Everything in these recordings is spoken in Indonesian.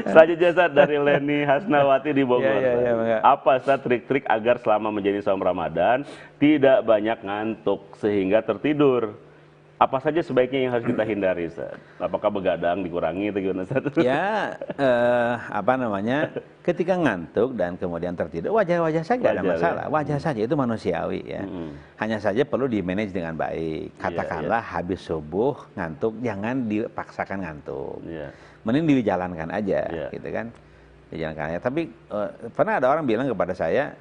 Selanjutnya Ustaz dari Leni Hasnawati di Bogor. Iya. Apa Ustaz trik-trik agar selama menjadi saum Ramadan tidak banyak ngantuk sehingga tertidur? Apa saja sebaiknya yang harus kita hindari Ustaz? Apakah begadang dikurangi atau gimana Ustaz? Ya, ketika ngantuk dan kemudian tertidur, wajar-wajar saja, nggak ada masalah. Ya? Wajar saja, itu manusiawi ya. Hanya saja perlu di-manage dengan baik. Katakanlah habis subuh ngantuk, jangan dipaksakan ngantuk. Mending dijalankan aja, gitu kan. Dijalankan aja. Tapi pernah ada orang bilang kepada saya,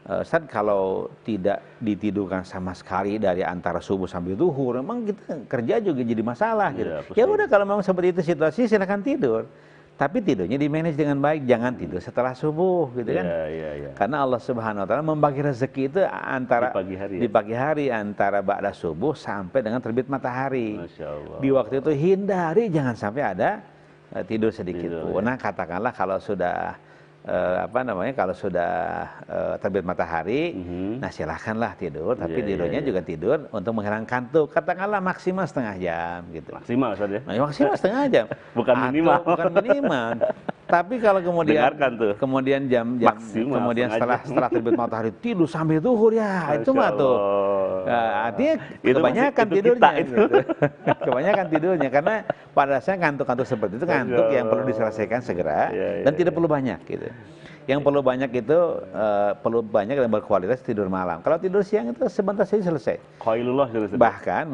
Ustaz, kalau tidak ditidurkan sama sekali dari antara subuh sampai zuhur, memang kita kerja juga jadi masalah gitu. Ya udah, kalau memang seperti itu situasi, silakan tidur. Tapi tidurnya di-manage dengan baik, jangan tidur setelah subuh gitu kan. Karena Allah Subhanahu wa taala membagi rezeki itu antara di pagi hari antara ba'da subuh sampai dengan terbit matahari. Masya Allah. Di waktu itu hindari jangan sampai ada tidur sedikit pun. Nah, katakanlah kalau sudah kalau sudah terbit matahari, nah silahkanlah tidur, tapi tidurnya juga tidur untuk menghilangkan kantuk. Katakanlah maksimal setengah jam gitu. Maksimal saja. Maksimal setengah jam. Bukan minimal. Bukan minimal. Tapi kalau kemudian jam kemudian setelah terbit matahari tidur sampai zuhur ya, itu mah tuh. Artinya kebanyakan tidurnya gitu. Kebanyakan tidurnya karena pada saya ngantuk-ngantuk seperti itu ngantuk yang perlu diselesaikan segera dan tidak perlu banyak gitu. Yang perlu banyak itu perlu banyak dan berkualitas tidur malam. Kalau tidur siang itu sebentar saja selesai. Qailullah selesai. Bahkan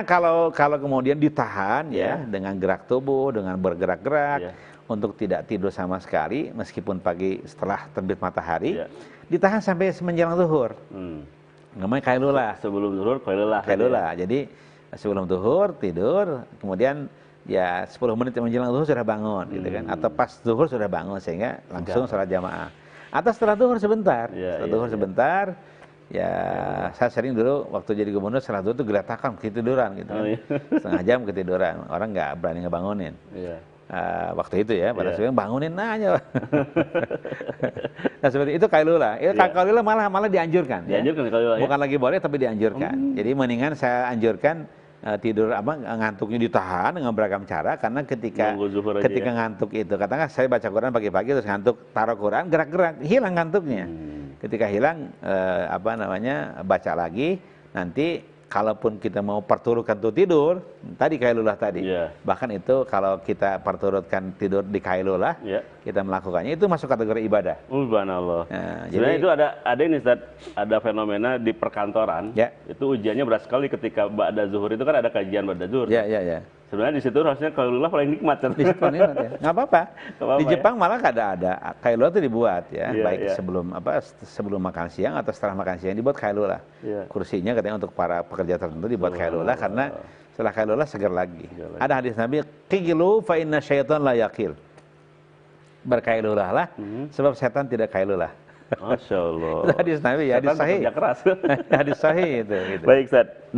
kalau kemudian ditahan ya dengan gerak tubuh, dengan bergerak-gerak untuk tidak tidur sama sekali meskipun pagi setelah terbit matahari, ditahan sampai menjelang zuhur. Namanya qailullah. Sebelum zuhur qailullah. Jadi sebelum zuhur tidur, kemudian ya 10 menit menjelang zuhur sudah bangun gitu kan, atau pas zuhur sudah bangun sehingga langsung sholat jamaah. Atau setelah zuhur sebentar, sebentar. Ya, saya sering dulu waktu jadi gubernur setelah zuhur itu geratakan ketiduran gitu kan. Setengah jam ketiduran, orang nggak berani ngebangunin. Waktu itu ya, pada sebelum bangunin aja. Nah seperti itu qailullah. Qailullah malah dianjurkan. Bukan lagi boleh tapi dianjurkan. Jadi mendingan saya anjurkan tidur ngantuknya ditahan dengan beragam cara, karena ketika ngantuk itu katakan saya baca Quran pagi-pagi terus ngantuk, taruh Quran gerak-gerak hilang ngantuknya. Ketika hilang baca lagi, nanti kalaupun kita mau perturutkan tuh tidur tadi qailullah tadi, bahkan itu kalau kita perturutkan tidur di qailullah, kita melakukannya itu masuk kategori ibadah. Subhanallah. Sebenarnya itu ada ini Ustaz, ada fenomena di perkantoran. Itu ujiannya berat sekali ketika ba'da zuhur itu kan ada kajian ba'da zuhur. Sebenarnya di situ harusnya qailullah paling nikmat. Di situ nikmat ya. Nggak apa-apa. Di Jepang malah ada qailullah itu dibuat ya, baik sebelum makan siang atau setelah makan siang dibuat qailullah. Kursinya katanya untuk para pekerja tertentu dibuat qailullah karena setelah qailullah segar lagi. Ada hadis Nabi, qilu fa inna syaitan la yaqil. Berqailullah lah, sebab setan tidak qailullah. Masya Allah. Hadis Nabi ya, hadis sahih. Hadis sahih itu. Baik Ustaz.